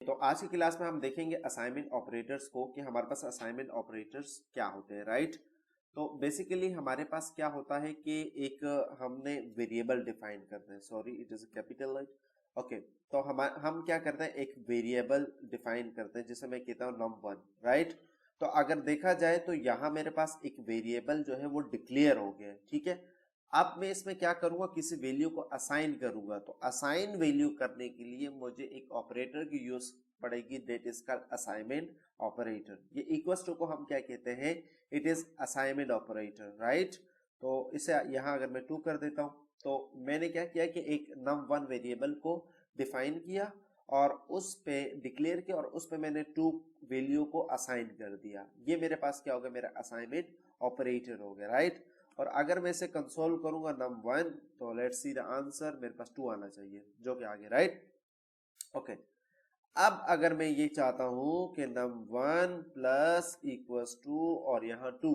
तो आज की क्लास में हम देखेंगे असाइनमेंट ऑपरेटर्स को कि हमारे पास असाइनमेंट ऑपरेटर्स क्या होते हैं, राइट। तो बेसिकली हमारे पास क्या होता है कि एक हमने वेरिएबल डिफाइन करते हैं, sorry it is capital okay. तो हम क्या करते हैं, एक वेरिएबल डिफाइन करते हैं जिसे मैं कहता हूँ num1, राइट। तो अगर देखा जाए तो यहाँ मेरे पास एक वेरिएबल जो है वो डिक्लेयर हो गया है, ठीक है। अब मैं इसमें क्या करूंगा, किसी वैल्यू को असाइन करूंगा। तो असाइन वैल्यू करने के लिए मुझे एक ऑपरेटर की यूज पड़ेगी, that is called assignment operator. ये इक्वल्स टू को हम क्या कहते हैं, it is assignment operator, right. तो इसे यहाँ अगर मैं 2 कर देता हूँ, तो मैंने क्या किया कि एक num1 वेरिएबल को डिफाइन किया और उस पे डिक्लेयर किया और उस पे मैंने 2 वैल्यू को असाइन कर दिया। ये मेरे पास क्या हो गया, मेरा असाइनमेंट ऑपरेटर हो गया, राइट। और अगर मैं इसे कंसोल करूंगा num1, तो लेट्स सी द आंसर, मेरे पास 2 आना चाहिए जो कि आगे, राइट। ओके, अब अगर मैं ये चाहता हूं कि num1 प्लस इक्वल्स टू और यहाँ 2,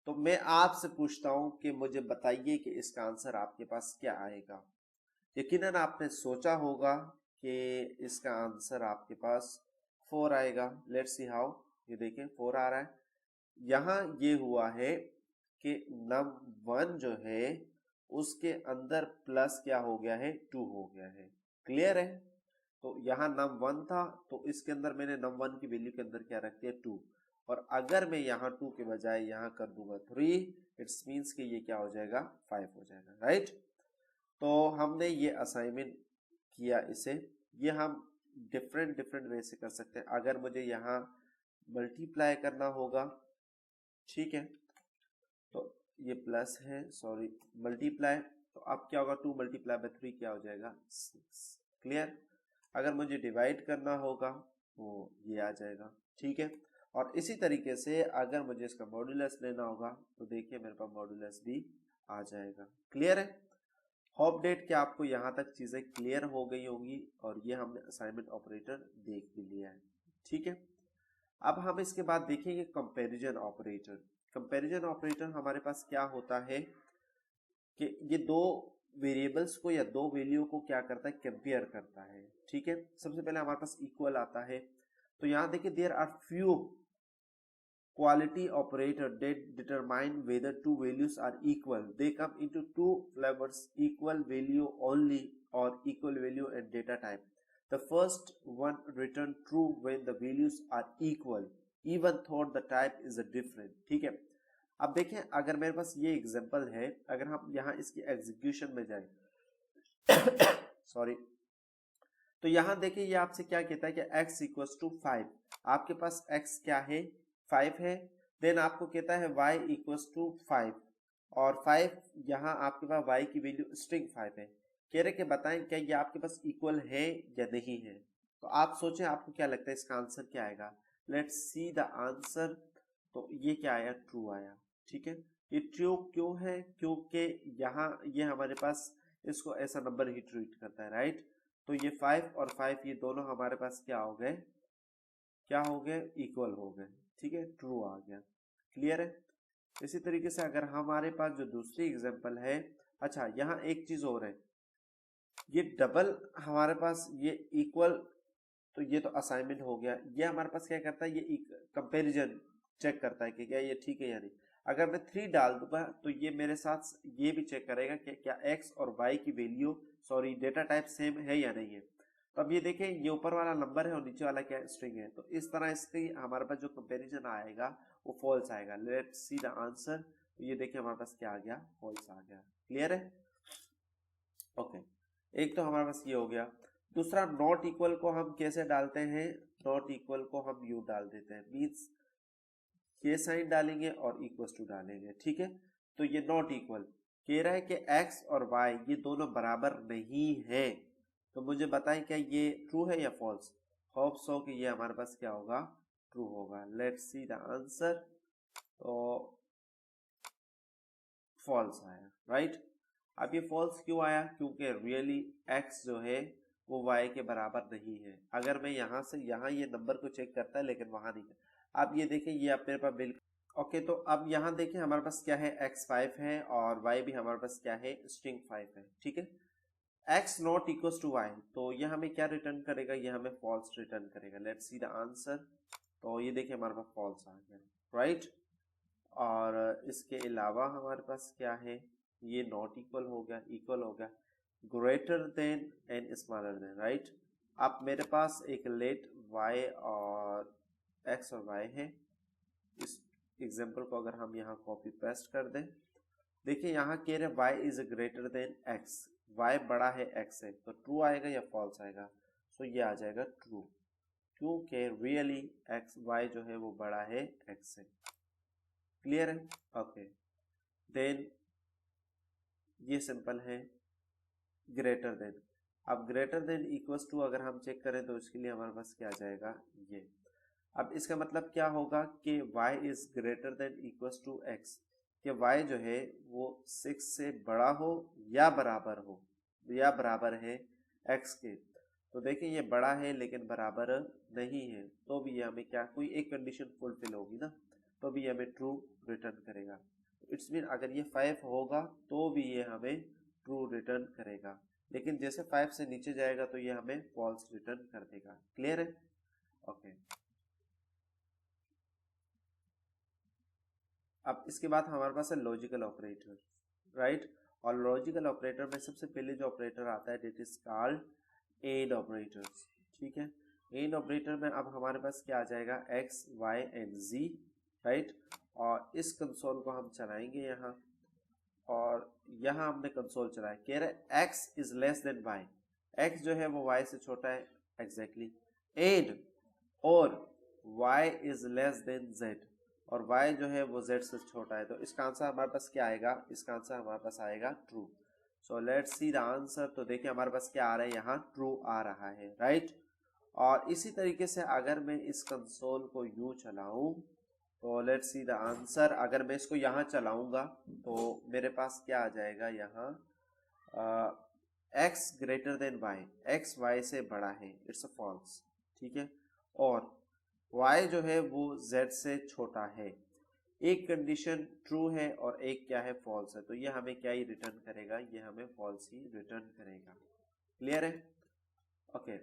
तो मैं आपसे पूछता हूं कि मुझे बताइए कि इसका आंसर आपके पास क्या आएगा। यकीनन आपने सोचा होगा कि इसका आंसर आपके पास 4 आएगा। लेट्स सी हाउ, ये देखें 4 आ रहा है। यहाँ ये हुआ है कि num1 जो है उसके अंदर प्लस क्या हो गया है, 2 हो गया है, क्लियर है। तो यहाँ num1 था तो इसके अंदर मैंने num1 की वैल्यू के अंदर क्या रख दिया, 2। और अगर मैं यहाँ 2 के बजाय यहाँ कर दूंगा 3, इट्स मीन्स कि ये क्या हो जाएगा, 5 हो जाएगा, राइट। तो हमने ये असाइनमेंट किया इसे, ये हम डिफरेंट वे से कर सकते हैं। अगर मुझे यहाँ मल्टीप्लाई करना होगा, ठीक है, तो ये प्लस है, सॉरी मल्टीप्लाई, तो अब क्या होगा, 2 मल्टीप्लाई बाय 3 क्या हो जाएगा, 6, क्लियर। अगर मुझे डिवाइड करना होगा तो ये आ जाएगा, ठीक है। और इसी तरीके से अगर मुझे इसका मॉड्यूलस लेना होगा तो देखिए मेरे पास मॉड्यूलस भी आ जाएगा, क्लियर है। होप डेट कि आपको यहाँ तक चीजें क्लियर हो गई होंगी और ये हमने असाइनमेंट ऑपरेटर देख भी लिया है, ठीक है। अब हम इसके बाद देखेंगे कंपैरिजन ऑपरेटर। कंपैरिजन ऑपरेटर हमारे पास क्या होता है कि ये दो वेरिएबल्स को या दो वैल्यू को क्या करता है, कंपेयर करता है, ठीक है। सबसे पहले हमारे पास इक्वल आता है, तो यहाँ देखिए there are few quality operator that determine whether two values are equal. They come into two flavors, equal value only or equal value and data type. The first one return true when the values are equal even though the type is different, ठीक है। अब देखें अगर मेरे पास ये example है, अगर हम यहाँ इसकी एग्जीक्यूशन में जाए सॉरी, तो यहाँ देखिए ये आपसे क्या कहता है कि x इक्वल्स टू 5, आपके पास x क्या है, 5 है। देन आपको कहता है y इक्वल्स टू 5 और 5 यहाँ आपके पास y की वैल्यू स्ट्रिंग 5 है। कह रहे कि बताएं क्या ये आपके पास इक्वल है या नहीं है। तो आप सोचें आपको क्या लगता है इसका आंसर क्या आएगा। Let's see the answer. तो ये क्या आया, ट्रू आया, ठीक है। ये ट्रू क्यों है, क्योंकि यहाँ ये हमारे पास इसको ऐसा नंबर ही ट्रीट करता है, राइट। तो ये 5 और 5 ये दोनों हमारे पास क्या हो गए, क्या हो गए, इक्वल हो गए, ठीक है, ट्रू आ गया, क्लियर है। इसी तरीके से अगर हमारे पास जो दूसरी एग्जांपल है, अच्छा यहाँ एक चीज और है, ये डबल हमारे पास ये इक्वल, तो ये तो असाइनमेंट हो गया। ये हमारे पास क्या करता है, ये कंपैरिजन चेक करता है कि क्या ये ठीक है या नहीं। अगर मैं 3 डाल दूंगा तो ये मेरे साथ ये भी चेक करेगा कि क्या x और y की value, sorry data type same है या नहीं है। तो अब ये देखें ये ऊपर वाला नंबर है और नीचे वाला क्या स्ट्रिंग है, तो इस तरह इसकी हमारे पास जो कंपैरिजन आएगा वो फॉल्स आएगा। Let's see the answer. तो ये देखिए हमारे पास क्या आ गया, फॉल्स आ गया, क्लियर है। ओके, एक तो हमारे पास ये हो गया। दूसरा नॉट इक्वल को हम कैसे डालते हैं, नॉट इक्वल को हम यू डाल देते हैं, मीन्स ये साइन डालेंगे और इक्वल्स टू डालेंगे, ठीक है। तो ये नॉट इक्वल कह रहा है कि x और y ये दोनों बराबर नहीं है। तो मुझे बताएं क्या ये ट्रू है या फॉल्स। होप सो कि ये हमारे पास क्या होगा, ट्रू होगा। Let's see the answer. तो फॉल्स आया, राइट। अब ये फॉल्स क्यों आया, क्योंकि रियली x जो है वो y के बराबर नहीं है। अगर मैं यहाँ से यहाँ ये नंबर को चेक करता है लेकिन वहां नहीं। अब ये देखें ये आप मेरे पास बिल्कुल ओके। तो अब यहाँ देखें हमारे पास क्या है, x 5 है और y भी हमारे पास क्या है, स्ट्रिंग 5 है, ठीक है। x not equal to y, तो ये हमें क्या रिटर्न करेगा, ये हमें फॉल्स रिटर्न करेगा। Let's see the answer. तो ये देखिए हमारे पास फॉल्स आ गया, राइट। और इसके अलावा हमारे पास क्या है, ये नॉट इक्वल हो गया, इक्वल हो गया, greater than and smaller than, right. अब मेरे पास एक लेट y और x और y है। इस एग्जांपल को अगर हम यहाँ कॉपी पेस्ट कर दें, देखिए यहाँ कह रहे y is greater then x, y बड़ा है x से, तो ट्रू आएगा या फॉल्स आएगा। सो ये आ जाएगा ट्रू, क्योंकि रियली x y जो है वो बड़ा है x से। क्लियर है? ओके, देन ये सिंपल है ग्रेटर देन। अब ग्रेटर देन इक्वल्स टू अगर हम चेक करें तो इसके लिए हमारे पास क्या आ जाएगा, ये। अब इसका मतलब क्या होगा कि y is greater than equals to x, कि y जो है वो 6 से बड़ा हो या बराबर हो, या बराबर है x के। तो देखिए ये बड़ा है लेकिन बराबर नहीं है, तो भी ये हमें क्या, कोई एक कंडीशन फुलफिल होगी ना, तो भी ये हमें ट्रू रिटर्न करेगा। इट्स मीन अगर ये 5 होगा तो भी ये हमें ट्रू रिटर्न करेगा, लेकिन जैसे 5 से नीचे जाएगा तो ये हमें फॉल्स रिटर्न कर देगा। क्लियर है? ओके। अब इसके बाद हमारे पास है लॉजिकल ऑपरेटर, राइट। और लॉजिकल ऑपरेटर में सबसे पहले जो ऑपरेटर आता है that is called and operator, ठीक है। एंड ऑपरेटर में अब हमारे पास क्या आ जाएगा, x y and z, right. और इस कंसोल को हम चलाएंगे यहाँ, और यहाँ हमने कंसोल चलाया, कह रहे x is less than y, x जो है वो y से छोटा है, एग्जैक्टली। एंड और y is less than z, और y जो है वो z से छोटा है, तो इसका आंसर हमारे पास क्या आएगा, इसका आंसर हमारे पास आएगा true. So let's see the answer. तो देखिए हमारे पास क्या आ रहा है, यहाँ ट्रू आ रहा है, राइट। और इसी तरीके से अगर मैं इस कंसोल को यूं चलाऊं, तो लेट्स सी द आंसर। अगर मैं इसको यहाँ चलाऊंगा तो मेरे पास क्या आ जाएगा, यहाँ x greater than y, x y से बड़ा है, इट्स अ फॉल्स, ठीक है। और y जो है वो z से छोटा है, एक कंडीशन ट्रू है और एक क्या है, फॉल्स है, तो ये हमें क्या ही रिटर्न करेगा, ये हमें फॉल्स ही रिटर्न करेगा। क्लियर है? ओके।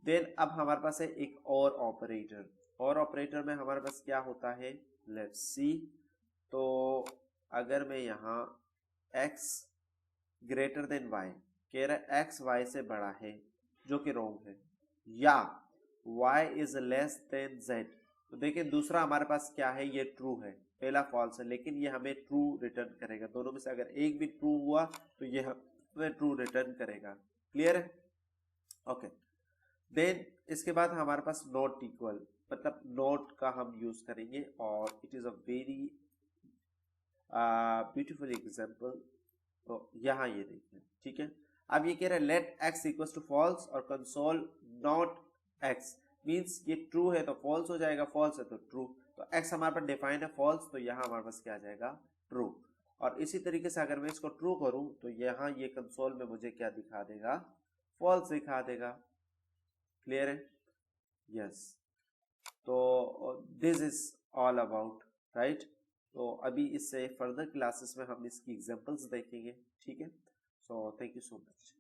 देन अब हमारे पास है एक और ऑपरेटर, और ऑपरेटर में हमारे पास क्या होता है, लेट्स सी। तो अगर मैं यहाँ x ग्रेटर देन y, कह रहा है x y से बड़ा है, जो कि रॉन्ग है, या y is less than z, तो देखिए दूसरा हमारे पास क्या है, ये ट्रू है, पहला फॉल्स है, लेकिन ये हमें ट्रू रिटर्न करेगा। दोनों में से अगर एक भी ट्रू हुआ तो ये हमें ट्रू रिटर्न करेगा। क्लियर है? ओके। देन इसके बाद हमारे पास नॉट इक्वल, मतलब नॉट का हम यूज करेंगे, और it is a very beautiful example. तो यहाँ ये देखिए, ठीक है। अब ये कह रहा है let x equals to false और कंसोल नॉट x, मींस ये ट्रू है तो फॉल्स हो जाएगा, फॉल्स है तो ट्रू। तो x हमारे पास डिफाइन है फॉल्स, तो यहाँ हमारे पास क्या आ जाएगा, ट्रू। और इसी तरीके से अगर मैं इसको ट्रू करूं तो यहाँ ये कंसोल में मुझे क्या दिखा देगा, फॉल्स दिखा देगा। क्लियर है? यस। तो this is all about, right. तो अभी इससे फर्दर क्लासेस में हम इसकी एग्जांपल्स देखेंगे, ठीक है। So thank you so much.